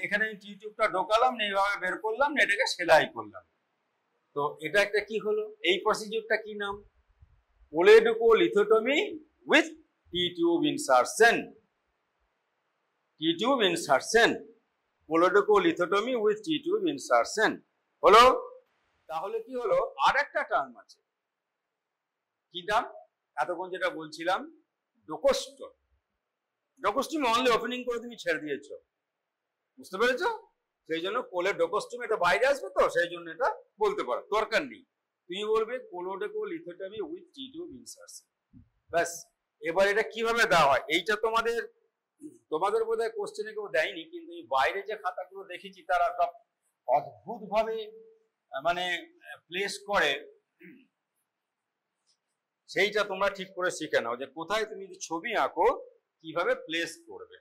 এখানে আমি টি টিউবটা ঢোকালাম না, এইভাবে বের করলাম না, এটাকে সেলাই করলাম। তো এটা একটা কি হলো, এই প্রসিডিউরটা কি নাম? Choledocholithotomy with T tube insertion. T tube insertion, choledocholithotomy with T tube insertion হলো। তাহলে কি হলো, আর একটা টার্ম আছে, কি নাম? এতক্ষণ যেটা বলছিলাম ডোকোস্টোম। ডোকোস্টোম অনলি ওপেনিং করে তুমি ছেড়ে দিয়েছো, বুঝতে পেরেছো? সেই জন্য কোলেডোকোস্টোম, এটা বাইরে আসবে তো, সেই জন্য এটা বলতে পারো, দরকার নেই। তুমি বলবে কোলেডোকোলিথোটমি উইথ টি টিউব ইনসারশন, ব্যাস। এবার এটা কিভাবে দেওয়া হয়, এইটা তোমাদের বোধহয় কোশ্চেনে কেউ দেয়নি, কিন্তু এই বাইরে যে খাতাগুলো দেখেছি তারা সব অদ্ভুত ভাবে মানে প্লেস করে, সেইটা তোমরা ঠিক করে শিখে নাও যে কোথায় তুমি যদি ছবি আঁকো কিভাবে প্লেস করবে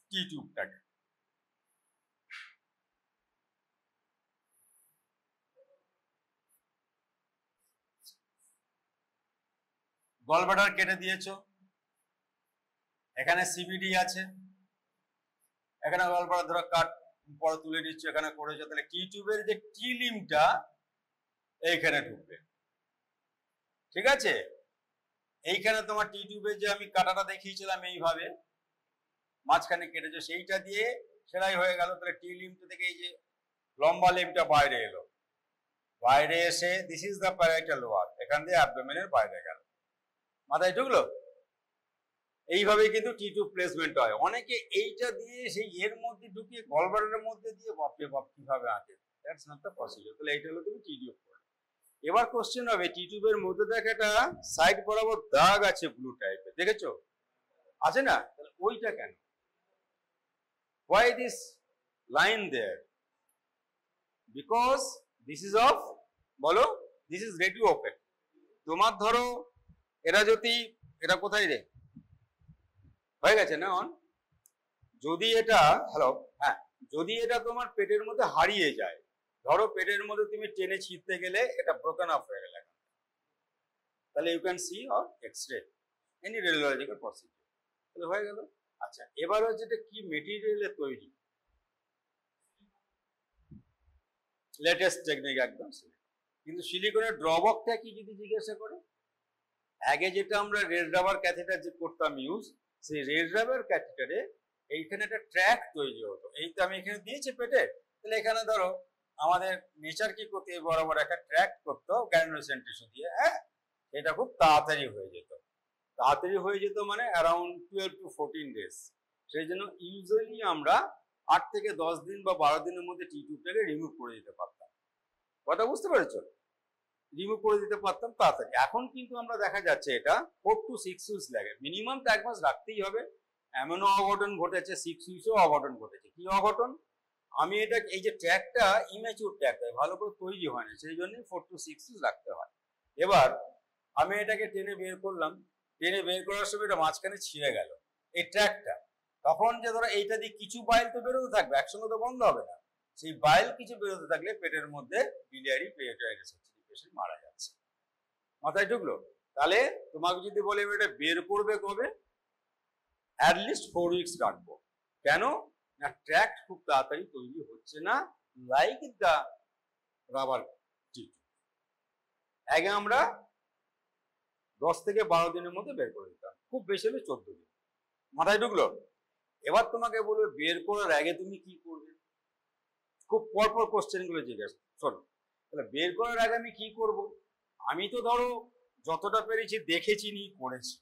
টি টিউবটাকে। গলব্লাডার কেটে দিয়েছো, এখানে সিবিডি আছে, এখানে গলব্লাডার ধরো কাট পরে তুলে নিচ্ছ, এখানে করেছো, তাহলে টি টিউবের যে টি লিম্বটা এইখানে ঢুকবে, ঠিক আছে? এইখানে তোমার টি টিউবের যে আমি কাটাটা দেখিয়েছিলাম এইভাবে মাঝখানে কেটেছো, সেইটা দিয়ে সেলাই হয়ে গেল। তাহলে টি লিম্বটা থেকে এই যে লম্বা লিম্বটা বাইরে এলো, বাইরে এসে দিস ইজ দ্য প্যারাইটাল ওয়াল, এখান দিয়ে অ্যাবডোমেনের বাইরে গেল, মাথায় ঢুকলো। এইভাবে কিন্তু টি টিউব প্লেসমেন্ট হয়। অনেকে এইটা দিয়ে সেই এর মধ্যে ঢুকিয়ে গলব্লাডারের মধ্যে দিয়ে বাপরে বাপ কিভাবে আঁকে, দ্যাটস নট দ্য প্রসিডিউর। তাহলে এইটা হলো তুমি টি টিউব করো। এবার কোশ্চেন হবে, টি টিউবের মধ্যে দেখ একটা সাইড বরাবর দাগ আছে ব্লু টাইপের, দেখেছো? আছে না? তাহলে ওইটা কেন? Why this line there? Because this is of, বলো, this is ready open. তোমার ধরো এরা যদি, এটা কোথায় রে হয়ে গেছে না অন, যদি এটা, হ্যালো, হ্যাঁ, যদি এটা তোমার পেটের মধ্যে হারিয়ে যায়, ধরো পেটের মধ্যে তুমি টেনে ছিঁড়তে গেলে এটা ব্রোকেন অফ হয়ে গেল, তাহলে you can see or x-ray any radiological procedure, তাহলে হয়ে গেল। আচ্ছা, এবার হচ্ছে এটা কি মেটেরিয়ালে তৈরি, লেটেস্ট টেকনিক একদম, কিন্তু সিলিকনের ড্রব্যাকটা কি যদি জিজ্ঞাসা করে, আগে যেটা আমরা রেড রাবার ক্যাথেটার যে করতাম ইউজ, সেই রেড রাবার ক্যাথেটারে এইখানে একটা ট্র্যাক তৈরি হতো, এইটা আমি এখানে দিয়েছি পেটে, তাহলে এখানে ধরো আমাদের নেচার কি করতে বরাবর একটা ট্র্যাক করতো গ্র্যানুলোসাইট টিস্যু দিয়ে, হ্যাঁ, এটা খুব তাড়াতাড়ি হয়ে যেত। তাড়াতাড়ি হয়ে যেত মানে অ্যারাউন্ড 12 to 14 ডেজ। সেই জন্য ইউজুয়ালি আমরা 8 থেকে 10 দিন বা 12 দিনের মধ্যে টি টিউবটাকে রিমুভ করে দিতে পারতাম। কথা বুঝতে পেরেছো? রিমুভ করে দিতে পারতাম তাড়াতাড়ি। এখন কিন্তু আমরা দেখা যাচ্ছে এটা 4 to 6 উইকস লাগে, মিনিমাম তো 1 মাস রাখতেই হবে। এমনও অঘটন ঘটেছে 6 উইকসেও অঘটন ঘটেছে। কি অঘটন? আমি এটা, এই যে ট্র্যাকটা ইম্যাচিউর ট্র্যাক, ভালো করে তৈরি হয় না, সেই জন্য 4 to 6 উইকস রাখতে হয়। এবার আমি এটাকে টেনে বের করলাম, টেনে বের করার সময় এটা মাঝখানে ছিঁড়ে গেল এই ট্র্যাকটা, তখন যে ধরো এইটা দিয়ে কিছু বাইল তো বেরোতে থাকবে, একসঙ্গে তো বন্ধ হবে না, সেই বাইল কিছু বেরোতে থাকলে পেটের মধ্যে বিলিয়ারি পেরিটোনাইটিস হচ্ছে, পেশেন্ট মারা যাচ্ছে। মাথায় ঢুকলো? তাহলে তোমাকে যদি বলে এটা বের করবে কবে, অ্যাটলিস্ট 4 উইকস রাখবো। কেন না, ট্র্যাক খুব তাড়াতাড়ি তৈরি হচ্ছে না, লাইক দ্য রাবার টিউব। আগে আমরা 10 থেকে 12 দিনের মধ্যে বের করে দিতাম, খুব বেশি হলে 14 দিন। মাথায় ঢুকলো? এবার তোমাকে বলবে বের করার আগে তুমি কি করবে, খুব পরপর কোশ্চেন গুলো জিজ্ঞাসা। শোনো, তাহলে বের করার আগে আমি কি করব, আমি তো ধরো যতটা পেরেছি দেখেছি নি করেছি।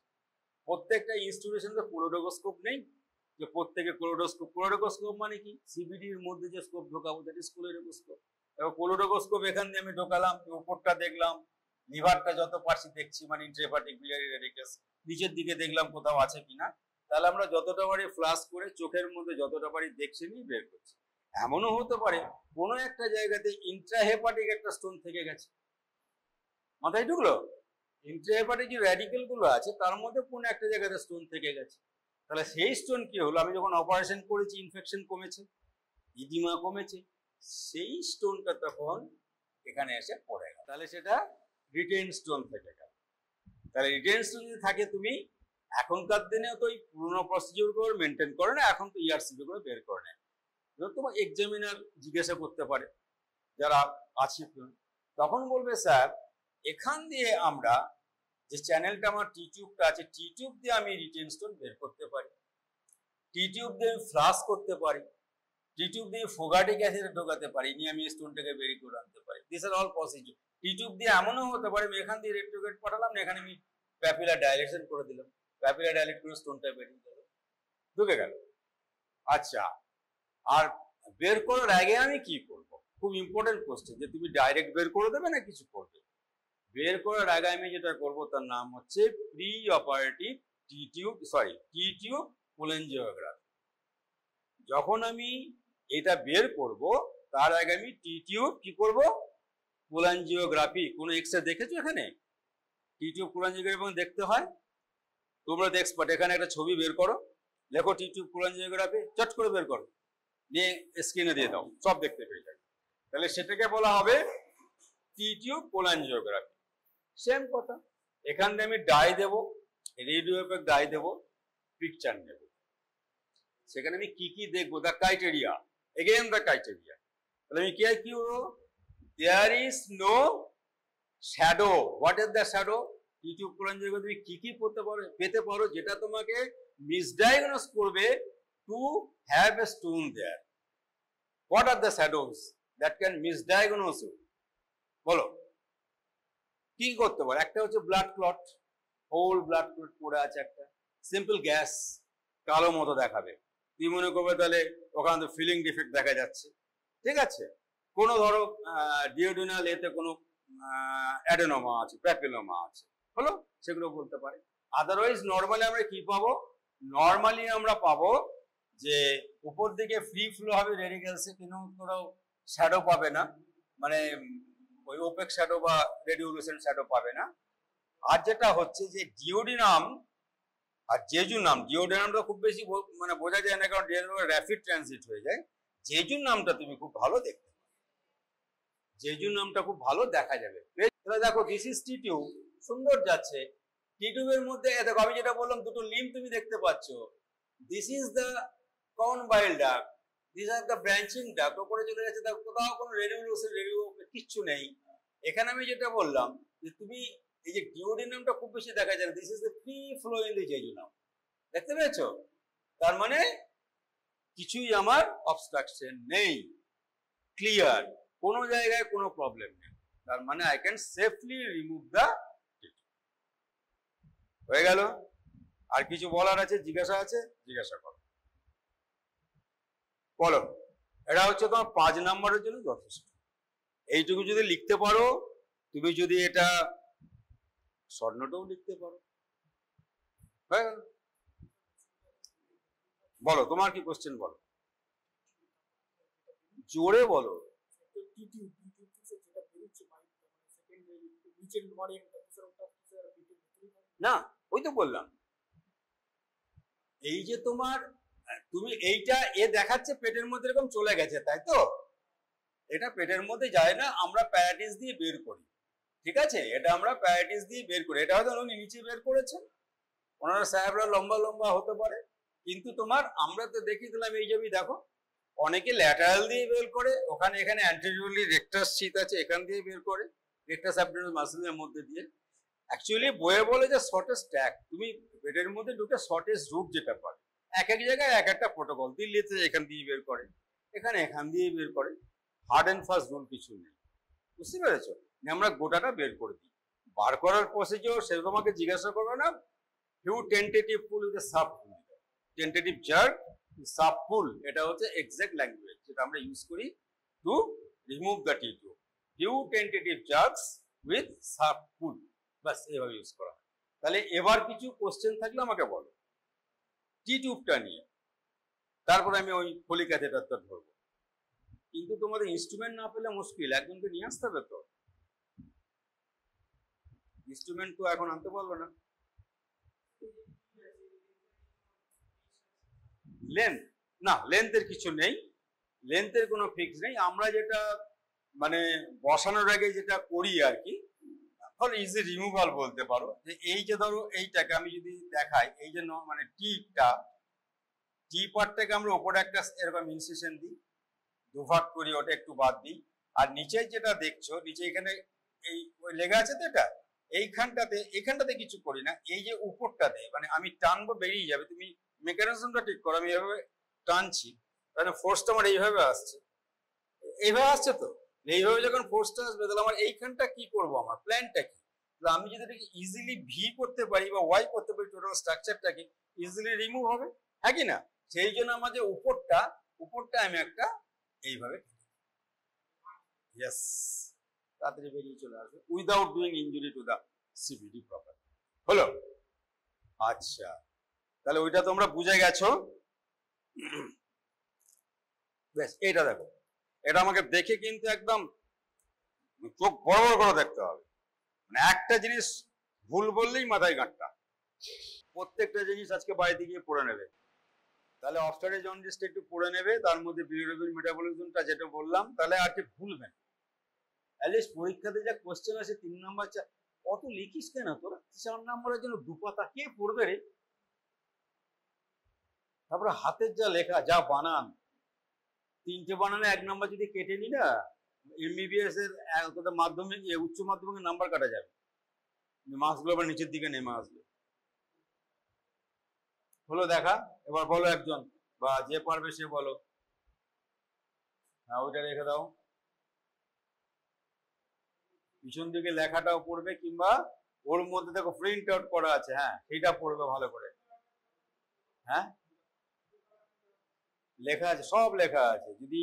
প্রত্যেকটা ইনস্টিটিউশনে কোলোডোস্কোপ নেই যে প্রত্যেকে কোলোডোস্কোপ, কোলোডোস্কোপ মানে কি, সিবিডির মধ্যে যে স্কোপ ঢোকাবো দ্যাট ইজ কোলোডোস্কোপ। এবার কোলোডোস্কোপ এখান দিয়ে আমি ঢোকালাম, উপরটা দেখলাম, লিভারটা যত পারছি দেখছি, মানে ইন্ট্রাহেপাটিক biliary রেডিকাস, নিচের দিকে দেখলাম কোথাও আছে কিনা। তাহলে আমরা যতটা পারি ফ্লাশ করে চোখের মধ্যে যতটা পারি দেখছি নিয়ে বের করছি। এমনও হতে পারে কোনো একটা জায়গাতে ইন্ট্রাহেপাটিক একটা স্টোন থেকে গেছে। মাথায় ঢুকলো? ইন্ট্রাহেপাটিক যে র্যাডিক্যাল গুলো আছে তার মধ্যে কোনো একটা জায়গাতে স্টোন থেকে গেছে। তাহলে সেই স্টোন কি হলো, আমি যখন অপারেশন করেছি ইনফেকশন কমেছে, ইডিমা কমেছে, সেই স্টোনটা তখন এখানে এসে পড়ে গেল, তাহলে সেটা রিটেইন স্টোন থেকে গেল। তাহলে রিটেইন স্টোন যদি থাকে, তুমি এখনকার দিনেও তো ওই পুরোনো প্রসিডিউর করে মেনটেন করে না, এখন তো ইআরসিপি করে বের করে নেয়, এক্সামিনার জিজ্ঞাসা করতে পারে যারা আছে, তখন বলবে স্যার এখান দিয়ে আমরা যে চ্যানেলটা আমার টি টিউবটা আছে, টি টিউব দিয়ে আমি রিটেন স্টোন বের করতে পারি, টি টিউব দিয়ে আমি ফ্লাশ করতে পারি, টি টিউব দিয়ে ফোগাটিক অ্যাসিড ঢোকাতে পারি, নিয়ে আমি স্টোনটাকে বের করে আনতে পারি। This are all possible. T tube দিয়ে এমনও হতে পারে আমি এখান দিয়ে রেট্রোগেট পাঠালাম না, এখানে আমি প্যাপিলার ডাইলেশন করে দিলাম, প্যাপিলার ডাইলেট করে স্টোনটা বেরিয়ে গেল, ঢুকে গেল। আচ্ছা, আর বের করার আগে আমি কি করব? খুব ইম্পর্টেন্ট কোশ্চেন, যে তুমি ডাইরেক্ট বের করে দেবে না কিছু করবে। বের করার আগে আমি যেটা করব তার নাম হচ্ছে প্রি অপারেটিভ টি টিউব কোলেনজিওগ্রাফি। যখন আমি এটা বের করব তার আগে আমি টি টিউব কি করব? কোলেনজিওগ্রাফি। কোনো এক্সরে দেখেছো এখানে? টি টিউব কোলেনজিওগ্রাফি দেখতে হয়, তোমরা তো এক্সপার্ট। এখানে একটা ছবি বের করো, লেখো টি টিউব কোলেনজিওগ্রাফি, চট করে বের করো, নিয়ে স্ক্রিনে দিয়ে দাও, সব দেখতে পেয়ে যাবে। তাহলে সেটাকে বলা হবে টি টিউব কোলেনজিওগ্রাফি। সেম কথা, এখান থেকে আমি ডাই দেব, রেডিও এফেক্ট ডাই দেব, পিকচার নেব। সেখানে আমি কি কি দেখবো? The criteria, again the criteria. তাহলে আমি কি হলো? There is no shadow. What is the shadow? T tube cholangiography তুমি কি কি পেতে পারো যেটা তোমাকে মিসডায়াগনোস করবে to have a stone there. What are the shadows that can misdiagnose you? বলো কি করতে পারো? একটা হচ্ছে blood clot, whole blood clot পড়ে আছে একটা, সিম্পল গ্যাস, কালো মতো দেখাবে, তুমি মনে করবে তাহলে ওখানে ফিলিং ডিফেক্ট দেখা যাচ্ছে, ঠিক আছে। কোনো ধরো ডিওডিনাল এতে কোনো অ্যাডেনোমা আছে, প্যাপিলোমা আছে, হলো, সেগুলো বলতে পারে। আদারওয়াইজ নর্মালি আমরা কি পাবো? নর্মালি আমরা পাবো যে উপর দিকে ফ্রি ফ্লো হবে রেডিক্যালসে, কোনো শ্যাডো পাবে না, মানে ওই ওপেক শ্যাডো বা রেডিওলুসেন্ট শ্যাডো পাবে না। আর যেটা হচ্ছে যে ডিওডিনাম আর জেজুনাম, ডিওডিনামটা খুব বেশি মানে বোঝা যায় না, কারণ র্যাপিড ট্রানজিট হয়ে যায়। জেজুনামটা তুমি খুব ভালো দেখতে পাবে, জেজুনামটা খুব ভালো দেখা যাবে। দেখো দিস ইজ টি টিউব, সুন্দর যাচ্ছে। টি টিউবের মধ্যে দেখো আমি যেটা বললাম, দুটো লিম্ব তুমি দেখতে পাচ্ছ। দিস ইজ দ্য কনভাইল duct, this are the branching duct. ওপরে চলে যাচ্ছে, দেখো কোথাও কোনো রেডিওলুসেন্ট রেডিও কিচ্ছু নেই। এখানে আমি যেটা বললাম যে তুমি এই যে ডিওডিনামটা খুব বেশি দেখা যায়, this is the free flow in the jejunum, দেখতে পেয়েছো? তার মানে কিছুই আমার অবস্ট্রাকশন নেই, ক্লিয়ার, কোনো জায়গায় কোনো প্রবলেম নেই। তার মানে I can safely remove the. হয়ে গেল? আর কিছু বলার আছে? জিজ্ঞাসা আছে? জিজ্ঞাসা করো, বলো। এটা হচ্ছে তোমার 5 নম্বরের জন্য যথেষ্ট। এইটুকু যদি লিখতে পারো, তুমি যদি এটা শর্ট নোটেও লিখতে পারো, হয়ে গেল। বলো তোমার কি কোশ্চেন, বলো, জোরে বলো। না, ওই তো বললাম, এই যে তোমার তুমি এইটা এ দেখাচ্ছে পেটের মধ্যে এরকম চলে গেছে, তাই তো? এটা পেটের মধ্যে যায় না, আমরা প্যারাটিস দিয়ে বের করি, ঠিক আছে? এটা আমরা প্যারাটিস দিয়ে বের করি। এটা হয়তো উনি নিচে বের করেছেন, ওনারা সাহেবরা লম্বা লম্বা হতে পারে, কিন্তু তোমার আমরা তো দেখিয়ে দিলাম এই ছবি, দেখো অনেকে ল্যাটারাল দিয়ে বের করে, ওখানে এখানে অ্যান্টেরিয়রলি রেকটাস শীত আছে, এখান দিয়ে বের করে, রেকটাস অ্যাবডোমিনাল মাসলের মধ্যে দিয়ে। অ্যাকচুয়ালি বইয়ে বলে যে শর্টেস্ট ট্র্যাক, তুমি পেটের মধ্যে ঢুকে শর্টেস্ট রুট যেটা পাবে, এক এক জায়গায় এক একটা প্রোটোকল। দিল্লিতে এখান দিয়ে বের করে, এখানে এখান দিয়ে বের করে, হার্ড অ্যান্ড ফাস্ট রুল কিছু নেই, বুঝতে পেরেছো? আমরা গোটাটা বের করে দিই। বার করার প্রসিজিওর সে তোমাকে জিজ্ঞাসা করবে না, few tentative pull with sub pull, tentative jerk, sub pull, এটা হচ্ছে এক্সাক্ট ল্যাঙ্গুয়েজ যেটা আমরা ইউজ করি to remove the T tube. Few tentative jerks with sub pull, বাস এইভাবে ইউজ করা হয়। তাহলে এবার কিছু কোশ্চেন থাকলে আমাকে বলো টি টিউবটা নিয়ে, তারপরে আমি ওই ফলিক ক্যাথেটারটা ধরবো। কিন্তু তোমাদের ইনস্ট্রুমেন্ট না পেলে মুশকিল, একজনকে নিয়ে আসতে হবে তো। ইনস্ট্রুমেন্ট তো এখন আনতে পারলো না। লেন্থ, না লেন্থের কিছু নেই, লেন্থের কোনো ফিক্স নেই। আমরা যেটা মানে বসানোর আগে যেটা করি আর কি, ফর ইজি রিমুভাল বলতে পারো, যে এই যে ধরো এইটাকে আমি যদি দেখাই, এই যে মানে টি পার্টটাকে আমরা ওপরে একটা এরকম ইনসিশন দিই, দুভাগ করি, ওটা একটু বাদ দিই। আর নিচে যেটা দেখছো, নিচে এখানে এই লেখা আছে তো, এটা এইখানটাতে কিছু করি না, এই যে উপরটাতে মানে আমি টানবো বেরিয়ে যাবে, তুমি মেকানিজমটা ঠিক করো। আমি এভাবে টানছি, তাহলে ফোর্সটা আমার এইভাবে আসছে, তো এইভাবে যখন ফোর্সটা আসবে, তাহলে আমার এইখানটা কি করব, আমার প্ল্যানটা কি? আমি যদি এটাকে ইজিলি ভি করতে পারি বা ওয়াই করতে পারি, টোটাল স্ট্রাকচারটাকে ইজিলি রিমুভ হবে, হ্যাঁ কি না? সেই জন্য আমাদের উপরটা আমি একটা এইভাবে, ইয়েস, তাড়াতাড়ি বেরিয়ে চলে আসবে without doing injury to the CVD property. হলো? আচ্ছা, তাহলে ওইটা তোমরা বুঝে গেছো। বেশ, এটা দেখো, এটা আমাকে দেখে কিন্তু একদম চোখ বড় বড় করে দেখতে হবে। মানে একটা জিনিস ভুল বললেই মাথায় গাঁটটা। প্রত্যেকটা জিনিস আজকে বাড়িতে গিয়ে পড়ে নেবে। তাহলে অফস্টারে জন্ডিসটা একটু পড়ে নেবে, তার মধ্যে বিলিরুবিন মেটাবলিজমটা যেটা বললাম, তাহলে আর কি ভুলবেন। অ্যাটলিস্ট পরীক্ষাতে যা কোশ্চেন আছে 3 নাম্বার, অত লিখিস কেন তোরা? 4 নাম্বারের জন্য 2 পাতা কে পড়বে রে? তারপরে হাতের যা লেখা, যা বানান, 3টে বানানে 1 নাম্বার যদি কেটে নি না, এমবিবিএস এর মাধ্যমিক উচ্চ মাধ্যমিকের নাম্বার কাটা যাবে, মার্কসগুলো আবার নিচের দিকে নেমে আসবে। হলো দেখা? এবার বলো একজন, বা যে পারবে সে বলো। হ্যাঁ, ওইটা রেখে দাও, পিছন দিকে লেখাটাও পড়বে, কিংবা ওর মধ্যে দেখো প্রিন্ট আউট করা আছে, হ্যাঁ সেটা পড়বে ভালো করে। হ্যাঁ, লেখা আছে, সব লেখা আছে, যদি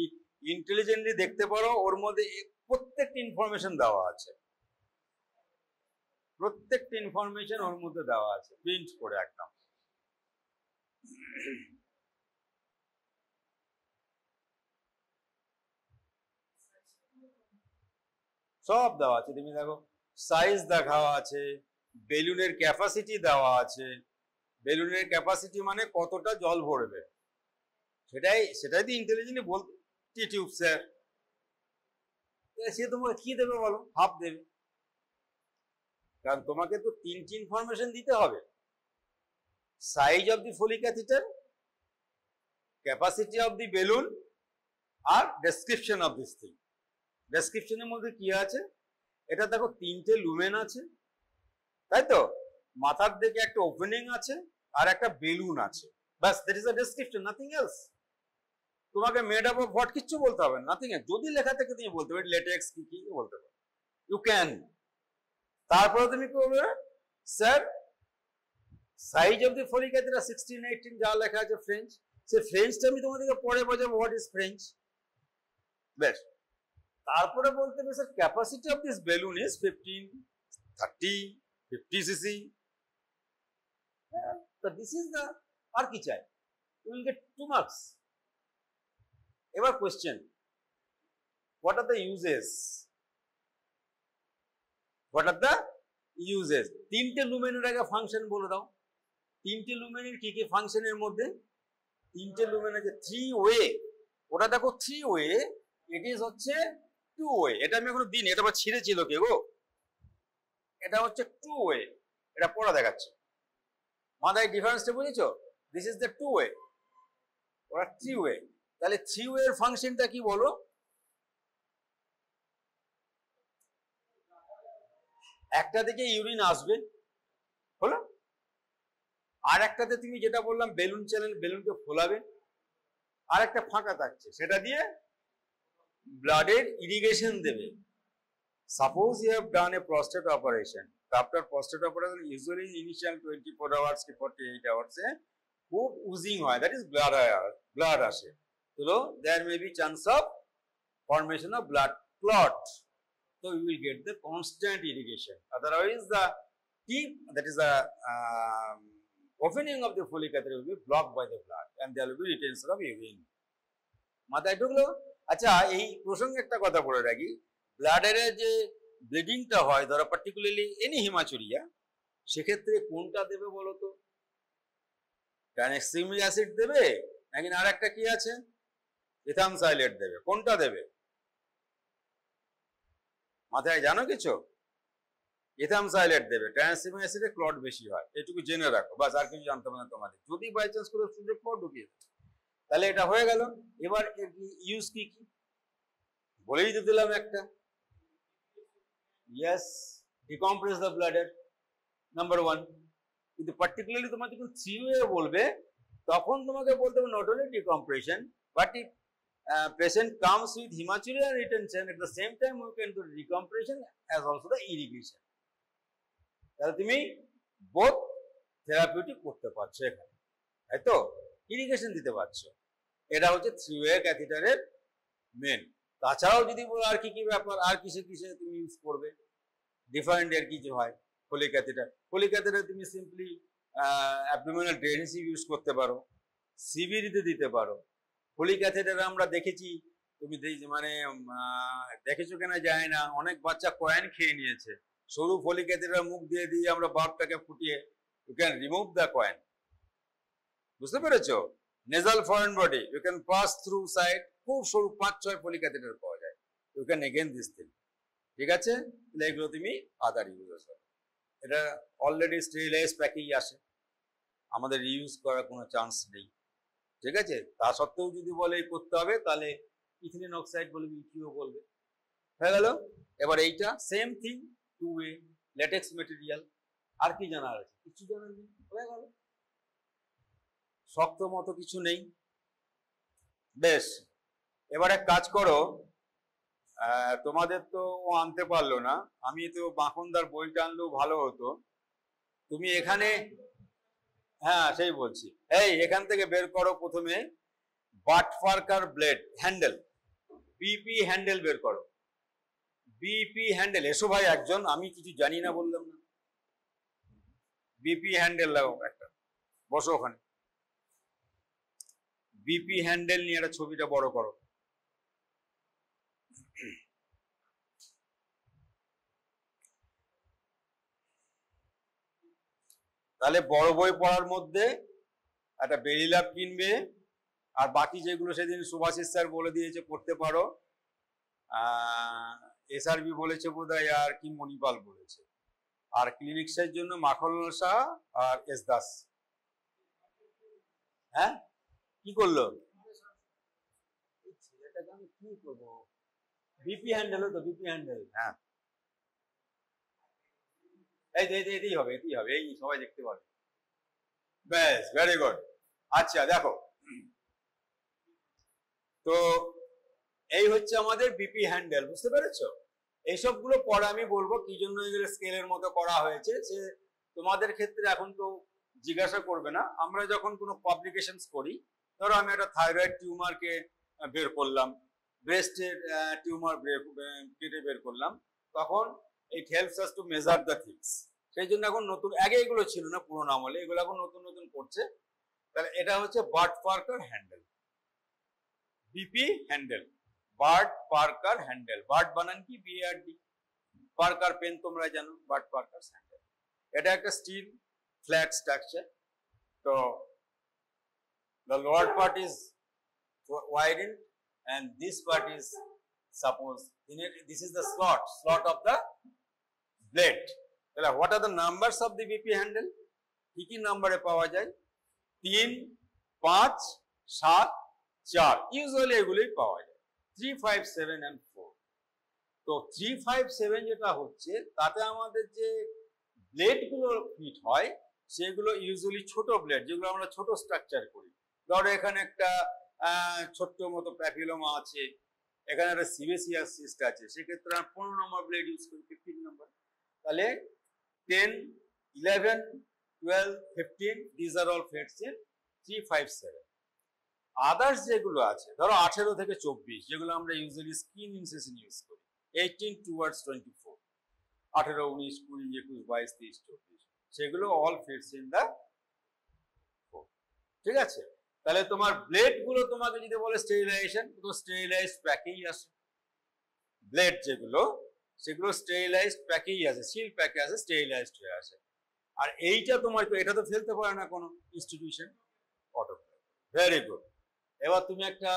ইন্টেলিজেন্টলি দেখতে পারো, ওর মধ্যে প্রত্যেকটা ইনফরমেশন দেওয়া আছে, প্রত্যেকটা ইনফরমেশন ওর মধ্যে দেওয়া আছে, প্রিন্ট করে একদম। সব দেওয়া আছে, তুমি দেখো সাইজ দেখাওয়া আছে, বেলুনের ক্যাপাসিটি দেওয়া আছে। বেলুনের ক্যাপাসিটি মানে কতটা জল ভরবে, সেটাই তো ইন্টেলিজেন্টলি বলতে। টিউব স্যার, সে তোমাকে কি দেবে বলো? হাফ দেবে, কারণ তোমাকে তো 3টি ইনফরমেশন দিতে হবে: size of the Foley catheter, capacity of the balloon, আর ডেসক্রিপশন অফ দিস থিং। ডেসক্রিপশনের মধ্যে কি আছে? এটা দেখো 3টে লুমেন আছে, তাই তো? মাথার দিকে একটা ওপেনিং আছে, আর একটা বেলুন আছে, বাস, that is the description, nothing else. তোমাকে মেড আপ অফ হোয়াট কিচ্ছু বলতে হবে না, নাথিং এলস। যদি লেখা থেকে তুমি বলতে পারো লেটেক্স কি বলতে পারো, ইউ ক্যান। তারপরে তুমি কি বলবে? Sir, size of the Foley catheter 16, 18 যা লেখা আছে ফ্রেঞ্চ, সে ফ্রেঞ্চটা আমি তোমাদেরকে পরে বোঝাবো, হোয়াট ইজ ফ্রেঞ্চ। বেশ, তারপরে বলতে হবে sir capacity of this balloon is 15, 30, 50 cc। তো দিস ইজ দ্য, আর কি চাই? You will get 2 marks. এবার question, what are the uses? What are the uses? 3টে লুমেনের আগে ফাংশন বলে দাও। 3টে লুমেনের কি কি ফাংশনের মধ্যে? 3টে লুমেন আছে 3 ওয়ে, ওটা দেখো 3 ওয়ে, ইট ইজ হচ্ছে 2 ওয়ে। এটা আমি এখনো দিইনি, এটা আবার ছিঁড়েছিল কে গো? এটা হচ্ছে 2 ওয়ে, এটা পড়া দেখাচ্ছে। মাথায় ডিফারেন্সটা বুঝেছো? দিস ইজ দ্য 2 ওয়ে, ওরা 3 ওয়ে। তাহলে 3 ওয়ে এর ফাংশনটা কি বলো? একটা দিকে ইউরিন আসবে, হলো? আর একটাতে তুমি যেটা বললাম বেলুন চ্যানেল, বেলুনকে ফোলাবে, আর একটা ফাঁকা থাকছে, সেটা দিয়ে ব্লাডের ইরিগেশন দেবে। Suppose you have done a prostate operation, after prostate operation usually initial 24 hours কি 48 আওয়ার্স এ খুব উজিং হয়, দ্যাট ইজ ব্লাড আসে, তো there may be chance of formation of blood clot, so you will get the constant irrigation. Otherwise the tip, that is the opening of the folic catheter will be blocked by the blood and there will be retention of urine. মাথায় ঢুকলো? আচ্ছা, এই প্রসঙ্গে একটা কথা বলে রাখি, ব্লাডের যে ব্লিডিংটা হয়, ধরো পার্টিকুলারলি এনি হিমাচুরিয়া, সেক্ষেত্রে কোনটা দেবে বলো তো? ট্রানএক্সামিক অ্যাসিড দেবে, নাকি আর একটা কি আছে, ইথামসাইলেট দেবে? কোনটা দেবে মাথায় জানো কিছু? ইথামসাইলেট দেবে। ট্রানএক্সামিক অ্যাসিডে ক্লট বেশি হয়, এটুকু জেনে রাখো, বাস, আর কিছু জানতে হবে না তোমাদের। যদি বাই চান্স করে সুযোগ ক্লট ঢুকিয়ে দেবে, তাহলে এটা হয়ে গেল। এবার ইউজ কি কি? বলেই তো দিলাম একটা, yes, decompress the bladder, number 1। কিন্তু পার্টিকুলারলি তোমার যখন 3 বলবে তখন তোমাকে বলতে হবে not only decompression but if patient comes with hematuria and retention at the same time we can do decompression as also the irrigation। তাহলে তুমি বোথ থেরাপিউটিক করতে পারছো এখানে, তাই তো, ইরিগেশন দিতে পারছো। এটা হচ্ছে 3-way ক্যাথেটারের মেন। তাছাড়াও যদি বলো আর কি কি ব্যাপার, আর কিসে কিসে তুমি ইউজ করবে, ডিফারেন্ট এর কিছু হয়। ফলিক ক্যাথেটার, ফলিক ক্যাথেটার তুমি সিম্পলি অ্যাবডোমিনাল ড্রেনেজ ইউজ করতে পারো, সিভিরিতে দিতে পারো। ফলিক ক্যাথেটার আমরা দেখেছি, তুমি মানে দেখেছো কিনা যায় না, অনেক বাচ্চা কয়েন খেয়ে নিয়েছে। সরু ফলিক ক্যাথেটার মুখ দিয়ে দিয়ে আমরা বাল্বটাকে ফুটিয়ে you can remove the coin, বুঝতে পেরেছো? Nasal foreign body you can pass through side, খুব সরু 5-6 ফলিক ক্যাথেটার পাওয়া যায়, you can again this thing. ঠিক আছে, তাহলে এগুলো তুমি আদার ইউজ করো। এটা অলরেডি স্টেরিলাইজ প্যাকেই আসে, আমাদের ইউজ করার কোনো চান্স নেই। ঠিক আছে, তা সত্ত্বেও যদি বলে করতে হবে তাহলে ইথিলিন অক্সাইড বলবে, ইথিও বলবে, হয়ে গেল। এবার এইটা same thing, 2-way latex material. আর কি জানার আছে? কিছু জানার নেই, হয়ে গেল। শক্ত মতো কিছু নেই। বেশ, এবার এক কাজ করো, তোমাদের তো ও আনতে পারলো না, আমি তো বাঁকনদার বইটা আনলেও ভালো হতো। তুমি এখানে, হ্যাঁ সেই বলছি, এই এখান থেকে বের করো প্রথমে but Parker blade handle, BP handle বের করো, বিপি হ্যান্ডেল। এসো ভাই একজন, আমি কিছু জানি না বললাম না। বিপি হ্যান্ডেল লাগাও একটা, বসো ওখানে। বিপি হ্যান্ডেল নিয়ে একটা ছবিটা বড় করো। তাহলে বড় বই পড়ার মধ্যে একটা বেরিলাভ কিনবে, আর বাকি যেগুলো সেদিন সুভাষিস স্যার বলে দিয়েছে করতে পারো। এসআরবি বলেছে বোধহয়, আর কি মণিপাল বলেছে। আর ক্লিনিক্সের জন্য মাখনলাল শাহ আর এস দাস। হ্যাঁ, কি করলো ছেলেটাকে? আমি কি করবো? বিপি হ্যান্ডেল, তো বিপি হ্যান্ডেল, হ্যাঁ এতেই হবে, এতেই হবে, এই সবাই দেখতে পাবে। ব্যাস, ভেরি গুড। আচ্ছা দেখো, তো এই হচ্ছে আমাদের বিপি হ্যান্ডেল, বুঝতে পেরেছো? এইসবগুলো পরে আমি বলবো কি জন্য এগুলো স্কেলের মতো করা হয়েছে। সে তোমাদের ক্ষেত্রে এখন তো জিজ্ঞাসা করবে না। আমরা যখন কোনো পাবলিকেশন করি, ধরো আমি একটা থাইরয়েড টিউমারকে বের করলাম, ব্রেস্টের টিউমার কেটে বের করলাম, তখন it helps us to measure the things. সেই জন্য এখন নতুন, আগে এগুলো ছিল না পুরোনো আমলে, এগুলো এখন নতুন নতুন করছে। তাহলে এটা হচ্ছে Bard Parker handle, BP handle, Bard Parker handle. Bard বানান কি? BARD। পার্কার পেন তোমরা জানো, বার্ট পার্কার হ্যান্ডেল। এটা একটা স্টিল ফ্ল্যাট স্ট্রাকচার। তো the lower part is widened and this part is, suppose this is the slot of the blade. তাহলে what are the numbers of the BP handle? কি কি নম্বরে পাওয়া যায়? 3, 5, 7, 4, usually এগুলোই পাওয়া যায়। 3, 5, 7 and 4। তো 3, 5, 7 যেটা হচ্ছে, তাতে আমাদের যে ব্লেড গুলো ফিট হয় সেগুলো ইউজুয়ালি ছোট ব্লেড, যেগুলো আমরা ছোট স্ট্রাকচার করি। ধরো এখানে একটা ছোট্ট মতো প্যাপিলোমা আছে, এখানে একটা সিবেসিয়াস সিস্ট আছে, সেক্ষেত্রে আমরা 15 নম্বর ব্লেড ইউজ করি, 15 নম্বর। তাহলে 10, 11, 12, 15, these are all fits in 3, 5, 7। Others যেগুলো আছে, ধরো 18 থেকে 24, যেগুলো আমরা ইউজুয়ালি স্কিন ইনসেশন ইউজ করি, 18 towards 24, 18, 19, 20, 21, 22, 23, 24, সেগুলো অল ফিটস ইন দা 4। ঠিক আছে, তাহলে তোমার ব্লেড গুলো তোমাকে যদি বলে স্টেরিলাইজেশন, তো স্টেরিলাইজড প্যাকেই আসে। ব্লেড যেগুলো, সেগুলো স্টেরিলাইজড প্যাকেই আসে, সিল প্যাকে আসে, স্টেরিলাইজড হয়ে আসে। আর এইটা তোমার, এটা তো ফেলতে পারে না কোনো ইনস্টিটিউশন, অটোক্লেভ। Very good. এবার তুমি একটা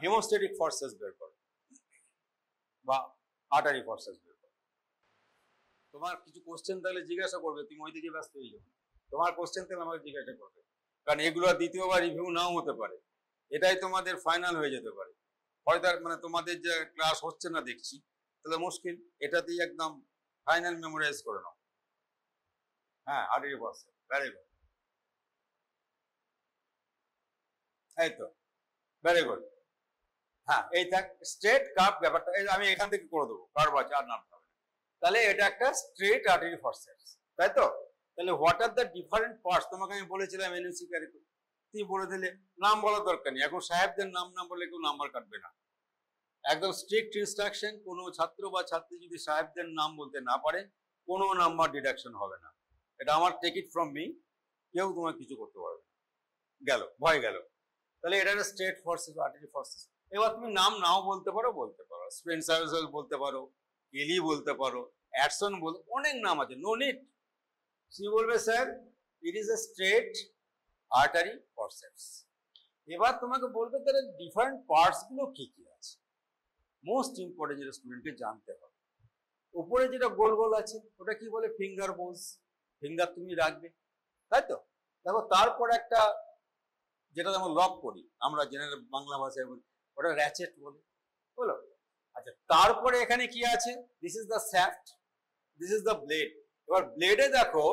হেমোস্ট্যাটিক ফোর্সেস বের করো বা আর্টারি ফোর্সেস বের করো। তোমার কিছু কোশ্চেন তাহলে জিজ্ঞাসা করবে, তুমি ওই দিকে ব্যস্ত হয়ে যাবে। তোমার কোশ্চেন তাহলে আমাকে জিজ্ঞাসা করবে, কারণ এগুলো দ্বিতীয়বার রিভিউ নাও হতে পারে, এটাই তোমাদের ফাইনাল হয়ে যেতে পারে। হয়তো মানে তোমাদের যে ক্লাস হচ্ছে না দেখছি, তাহলে মুশকিল, এটাতেই একদম ফাইনাল মেমোরাইজ করে নাও। হ্যাঁ, আর্টারি ফরসেপস, ভেরি গুড, এই তো, ভেরি গুড। হ্যাঁ, এই থাক স্ট্রেট কার্ভ ব্যাপারটা আমি এখান থেকে করে দেবো, কার্ভ আছে আর নামতে হবে। তাহলে এটা একটা স্ট্রেট আর্টারি ফরসেপস, তাই তো? তাহলে what are the different parts, তোমাকে আমি বলেছিলাম এনএসি ক্যারিকুল, তুমি বলে দিলে, নাম বলার দরকার নেই, এখন সাহেবদের নাম না বলে কেউ নাম্বার কাটবে না, একদম স্ট্রিক্ট ইনস্ট্রাকশন, কোনো ছাত্র বা ছাত্রী যদি সাহেবদের নাম বলতে না পারে কোনো নাম্বার ডিডাকশন হবে না, এটা আমার টেক ইট ফ্রম মি, কেউ তোমার কিছু করতে পারবে না, গেল, ভয় গেল। তাহলে এটা একটা স্ট্রেট ফোর্সেস, আর্টারি ফোর্সেস। এবার তুমি নাম নাও বলতে পারো, স্পেন্সার বলতে পারো, কেলি বলতে পারো, অ্যাডসন বলতে, অনেক নাম আছে, নো নিড। তুমি বলবে sir it is a straight artery forceps. এবার তোমাকে বলবে তাহলে ডিফারেন্ট পার্টস গুলো কি কি আছে, মোস্ট ইম্পর্টেন্ট যেটা স্টুডেন্টকে জানতে হবে। উপরে যেটা গোল গোল আছে ওটা কি বলে, ফিঙ্গার বোনস, ফিঙ্গার তুমি রাখবে, তাই তো? দেখো তারপর একটা যেটা যেমন লক করি আমরা জেনারেল বাংলা ভাষায় বলি, ওটা র্যাচেট বলে, বলো। আচ্ছা, তারপরে এখানে কি আছে, this is the shaft, this is the blade. এবার ব্লেডে দেখো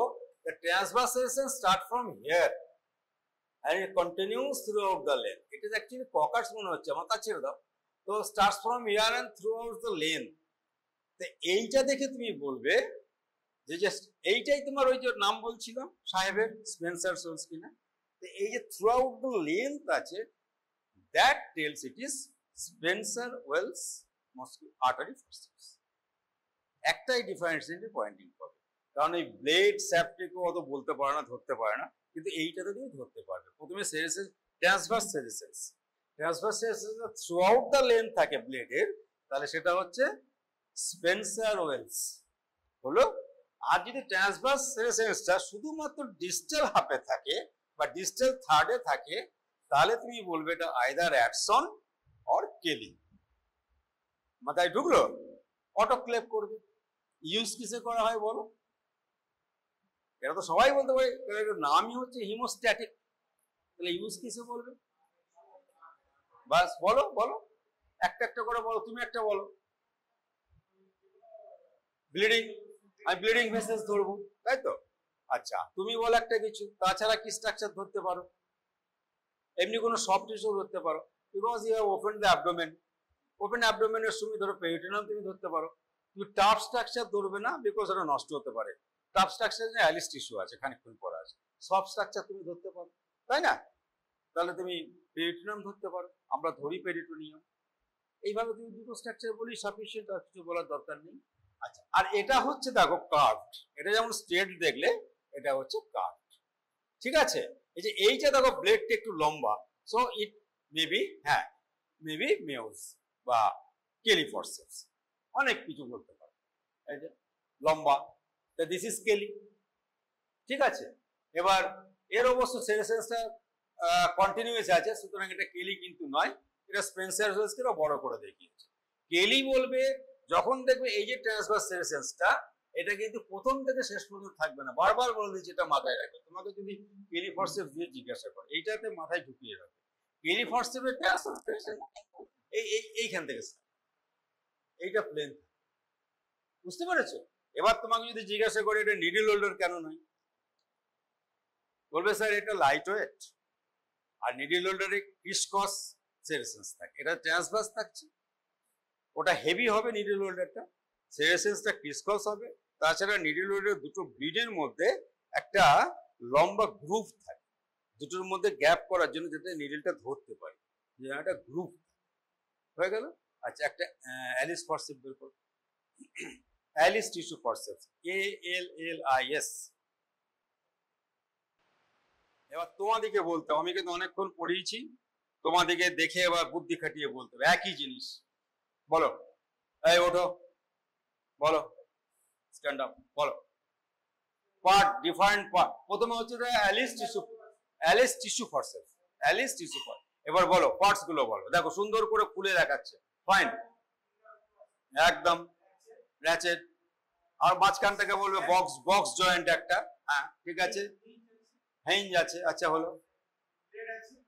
the transverse section start from here and it continues throughout the length. It is actually pockets মনে হচ্ছে, মাথা ছেড়ে দাও। তো starts from here and throughout the length. তো এইটা দেখে তুমি বলবে যে জাস্ট এইটাই তোমার ওই যে নাম বলছিলাম সাহেবের, স্পেন্সার সোলস কিনা, তো এই যে থ্রুআউট দ্য লেন্থ আছে, that tells it is Spencer Wells artery forceps. একটাই ডিফারেন্সিয়েটিভ পয়েন্টিং পাবে, কারণ এই ব্লেড স্যাপটিকে অত বলতে পারে না, ধরতে পারে না, কিন্তু এইটাতে তুমি ধরতে পারবে। প্রথমে serrations, transverse serrations, transverse serrations throughout the length থাকে ব্লেডের, তাহলে সেটা হচ্ছে স্পেন্সার ওয়েলস হলো। আর যদি ট্রান্সভার্স সেরিসেসটা শুধুমাত্র ডিস্টাল হাফে থাকে বা ডিস্টাল থার্ডে থাকে, তাহলে তুমি বলবে এটা আইদার অ্যাডসন অর কেলি। মাথায় ঢুকলো? অটোক্লেভ করবে। ইউজ কিসে করা হয় বলো? এটা তো সবাই বলতে পারে, নামই হচ্ছে হিমোস্ট্যাটিক, তাহলে ইউজ কিসে বলবে? বাস বলো বলো, একটা একটা করে বলো, তুমি একটা বলো। ব্লিডিং, আমি ব্লিডিং ভেসেলস ধরবো, তাই তো? আচ্ছা, তুমি বলো একটা কিছু, তাছাড়া কি স্ট্রাকচার ধরতে পারো? এমনি কোনো সফট টিস্যু ধরতে পারো, because you have open the abdomen, open অ্যাবডোমেনের সময় ধরো পেরিটোনিয়াম তুমি ধরতে পারো। তুমি টাফ স্ট্রাকচার ধরবে না, বিকজ এটা নষ্ট হতে পারে। টাফ স্ট্রাকচার যে অ্যালিস টিস্যু আছে, খানিকক্ষণ পরে আছে। সফট স্ট্রাকচার তুমি ধরতে পারো, তাই না? তাহলে তুমি পেরিটোনিয়াম ধরতে পারো, আমরা ধরি পেরিটোনিয়াম। এইভাবে তুমি দুটো স্ট্রাকচার বলি সাফিসিয়েন্ট, আর কিছু বলার দরকার নেই। আচ্ছা, আর এটা হচ্ছে দেখো কার্ভড, এটা যেমন স্ট্রেট দেখলে, এটা হচ্ছে কার্ভড, ঠিক আছে? এই যে এইটা দেখো ব্লেডটা একটু লম্বা, সো ইট মেবি, হ্যাঁ মেবি মেউস বা কেলি ফোর্সেপস, অনেক কিছু বলতে পারে। এই যে লম্বা, দিস ইজ কেলি, ঠিক আছে? এবার এর অবশ্য সেরেসেন্সটা কন্টিনিউয়াস আছে, সুতরাং এটা কেলি কিন্তু নয়, এটা স্পেন্সার ওয়েলসকে বড় করে দেখিয়েছে। কেলি বলবে যখন দেখবে এই যে ট্রান্সভার্স সেরেসেন্সটা, এটা কিন্তু প্রথম থেকে শেষ পর্যন্ত থাকবে না, বারবার বলে দিচ্ছি এটা মাথায় রাখবে। তোমাকে যদি কেলি ফোর্সেপস দিয়ে জিজ্ঞাসা করে, এইটাতে মাথায় ঢুকিয়ে রাখবে। কেলি ফোর্সেপসের ট্রান্সভার্স এইখান থেকে এইটা প্লেন, বুঝতে পেরেছো? এবার তোমাকে যদি জিজ্ঞাসা করে এটা নিডল হোল্ডার কেন নয়, বলবে স্যার এটা লাইট ওয়েট, আর নিডল হোল্ডারে ক্রিসকস সেরেসেন্স থাকে, এটা ট্রান্সভার্স থাকছে, ওটা হেভি হবে নিডল হোল্ডারটা, সেরেসেন্সটা ক্রিসকস হবে। তাছাড়া নিডল হোল্ডার দুটো ব্লিডের মধ্যে একটা লম্বা গ্রুভ থাকে, দুটোর মধ্যে গ্যাপ করার জন্য, যাতে নিডলটা ধরতে পারে, যে একটা গ্রুভ হয়ে গেল। আচ্ছা, একটা অ্যালিস ফোর্সেপস বের করো, অ্যালিস টিস্যু ফোর্সেপস, ALLIS। এবার তোমাদিকে বলতে, আমি কিন্তু অনেকক্ষণ পড়িয়েছি, তোমাদিকে দেখে এবার বুদ্ধি খাটিয়ে বলতে হবে একই জিনিস। বলো, এই ওঠো, বলো, স্ট্যান্ড আপ, বলো। পার্ট, ডিফারেন্ট পার্ট, প্রথমে হচ্ছে Allis tissue forceps, Allis tissue force. এবার বলো পার্টস গুলো বলো, দেখো সুন্দর করে খুলে দেখাচ্ছে, ফাইন, একদম র্যাচেট। আর মাঝখানটাকে বলবে বক্স জয়েন্ট একটা, হ্যাঁ ঠিক আছে, হিঞ্জ আছে, আচ্ছা হলো,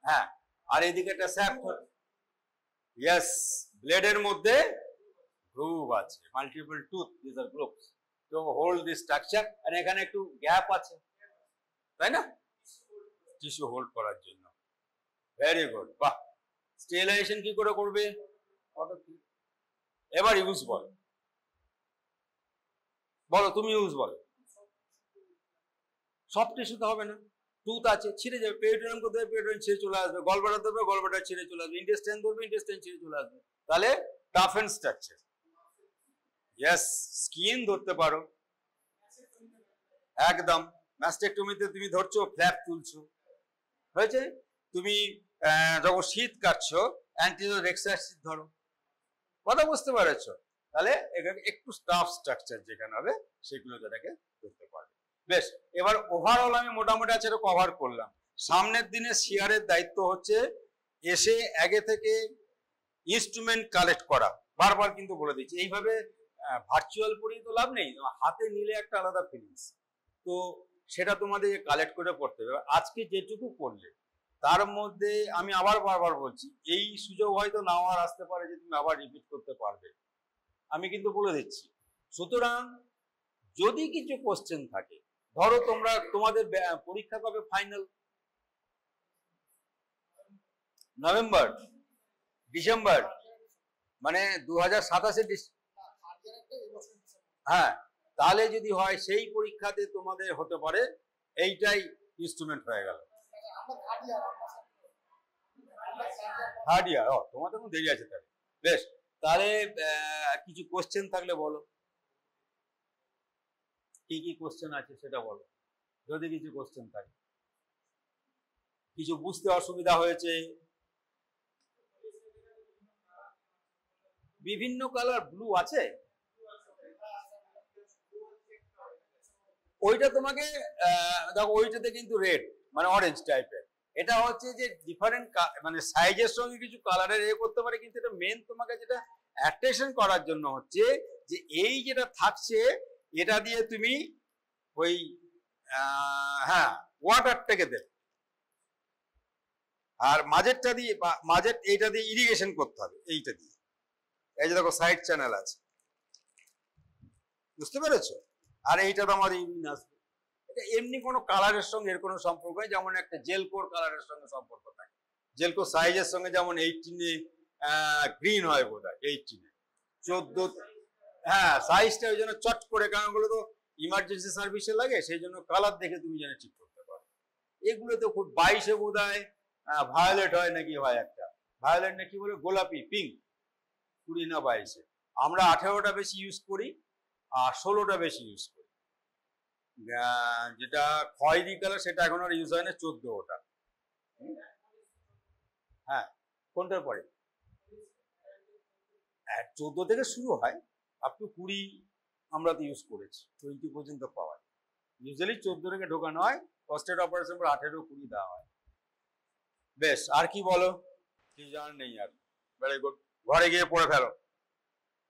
হ্যাঁ। আর এইদিকে একটা শ্যাফট, ইয়েস, ব্লেডের মধ্যে গ্রুভ আছে, multiple tooth, this are grooves to hold this structure. আর এখানে একটু গ্যাপ আছে, তাই না, টিস্যু হোল্ড করার জন্য। ভেরি গুড, বাহ। স্টেরিলাইজেশন কি করে করবে? এবার ইউজ বলো, বলো তুমি ইউজ বলো। সব টিস্যুতে হবে না, টুথ আছে, ছিঁড়ে যাবে। পেরিটোনিয়াম করতে হবে, পেরিটোনিয়াম ছিঁড়ে চলে আসবে। গলব্লাডার ধরবে, গলব্লাডার ছিঁড়ে চলে আসবে। ইন্টেস্টাইন ধরবে, ইন্টেস্টাইন ছিঁড়ে চলে আসবে। তাহলে tough and structure. Yes, skin ধরতে পারো, একদম। ম্যাস্টেকটমিতে তুমি ধরছো, ফ্ল্যাপ তুলছো, হয়েছে। তুমি যখন শীত কাটছো, অ্যান্টিজো রেক্সাসিড ধরো, কথা বুঝতে পারছো? তাহলে এখানে একটু স্টাফ স্ট্রাকচার যেখানে হবে সেগুলো যেটাকে ধরতে পারবে। বেশ, এবার ওভারঅল আমি মোটামুটি আছে কভার করলাম। সামনের দিনে সিআরের দায়িত্ব হচ্ছে এসে আগে থেকে ইনস্ট্রুমেন্ট কালেক্ট করা। বারবার কিন্তু বলে দিচ্ছি, এইভাবে ভার্চুয়াল পড়িয়ে তো লাভ নেই, হাতে নিলে একটা আলাদা ফিলিংস। তো সেটা তোমাদের কালেক্ট করে পড়তে হবে। আজকে যেটুকু করলে তার মধ্যে আমি আবার বারবার বলছি, এই সুযোগ হয়তো নাও আর আসতে পারে যে তুমি আবার রিপিট করতে পারবে, আমি কিন্তু বলে দিচ্ছি। সুতরাং যদি কিছু কোশ্চেন থাকে, ধরো তোমরা তোমাদের পরীক্ষা কবে ফাইনাল? নভেম্বর, ডিসেম্বর, মানে 2027 হ্যাঁ, তাহলে যদি হয় সেই পরীক্ষাতে তোমাদের হতে পারে এইটাই ইনস্ট্রুমেন্ট হয়ে গেল। থার্ড ইয়ার, ও তোমাদের কোনো দেরি আছে তাহলে। বেশ, তাহলে কিছু কোশ্চেন থাকলে বলো, কি কি কোশ্চেন আছে সেটা বলো, যদি কিছু কোশ্চেন থাকে। কিছু বুঝতে অসুবিধা হয়েছে? বিভিন্ন কালার ব্লু আছে, ওইটা তোমাকে দেখো, ওইটাতে কিন্তু রেড মানে অরেঞ্জ টাইপের। এটা হচ্ছে যে ডিফারেন্ট মানে সাইজের সঙ্গে কিছু কালারের করতে পারে, কিন্তু এটা মেন তোমাকে যেটা অ্যাট্রাকশন করার জন্য হচ্ছে যে এই যেটা থাকছে এটা দিয়ে তুমি ওই হ্যাঁ ওয়াটারটাকে দেবে, আর মাঝেরটা দিয়ে মাঝের এইটা দিয়ে ইরিগেশন করতে হবে, এইটা দিয়ে। এই যে দেখো সাইড চ্যানেল আছে, বুঝতে পেরেছো? আর এইটা তো আমার ইউরিন আসবে। এটা এমনি কোনো কালারের সঙ্গে এর কোনো সম্পর্ক নেই, যেমন একটা জেল কোর কালারের সঙ্গে সম্পর্ক থাকে। জেল কোর সাইজের সঙ্গে যেমন 18-এ গ্রিন হয় বোধ হয়, 18-এ 14, হ্যাঁ সাইজটা ওই জন্য চট করে, কারণ ওগুলো তো ইমার্জেন্সি সার্ভিসে লাগে, সেই জন্য কালার দেখে তুমি যেন ঠিক করতে পারো। এগুলো তো খুব 22-এ বোধ হয় ভায়োলেট হয় নাকি হয় একটা, ভায়োলেট নাকি বলে গোলাপি পিঙ্ক, 20 না 22-এ। আমরা 18টা বেশি ইউজ করি আর 16টা বেশি ইউজ করি। যেটা খয়েরি কালার সেটা এখন আর ইউজ হয় না, 14টা। হ্যাঁ, কোনটার পরে? 14 থেকে শুরু হয়, আপ টু 20 আমরা তো ইউজ করেছি, 20 পর্যন্ত পাওয়া যায়। ইউজুয়ালি 14 থেকে ঢোকানো হয়, ফার্স্ট অপারেশন পর 18, 20 দেওয়া হয়। বেশ, আর কি বলো? কি জান নেই আর। ভেরি গুড, ঘরে গিয়ে পড়ে ফেলো,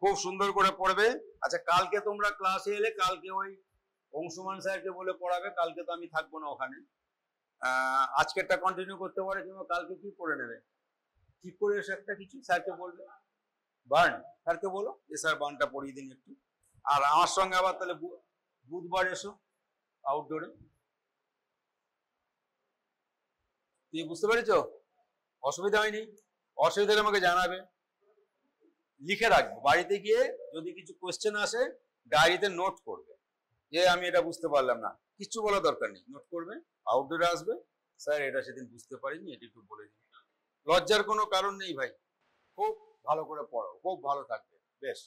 খুব সুন্দর করে পড়বে। আচ্ছা, কালকে তোমরা ক্লাসে এলে কালকে ওই অংশুমান স্যারকে বলে পড়াবে, কালকে তো আমি থাকবো না ওখানে। আজকেরটা কন্টিনিউ করতে পারে, কিংবা কালকে কি পড়ে নেবে ঠিক করে এসে একটা কিছু স্যারকে বলবে। বার্ন স্যারকে বলো যে স্যার বার্নটা পড়িয়ে দিন একটু। আর আমার সঙ্গে আবার তাহলে বুধবার এসো আউটডোরে। তুই বুঝতে পেরেছ? অসুবিধা হয়নি? অসুবিধা হলে আমাকে জানাবে, লিখে রাখবো। বাড়িতে গিয়ে যদি কিছু কোয়েশ্চেন আসে ডায়েরিতে নোট করবে যে আমি এটা বুঝতে পারলাম না, কিচ্ছু বলার দরকার নেই, নোট করবে। আউটডোরে আসবে, স্যার এটা সেদিন বুঝতে পারিনি, এটি একটু বলে দিন। লজ্জার কোনো কারণ নেই ভাই, খুব ভালো করে পড়ো, খুব ভালো থাকবে। বেশ।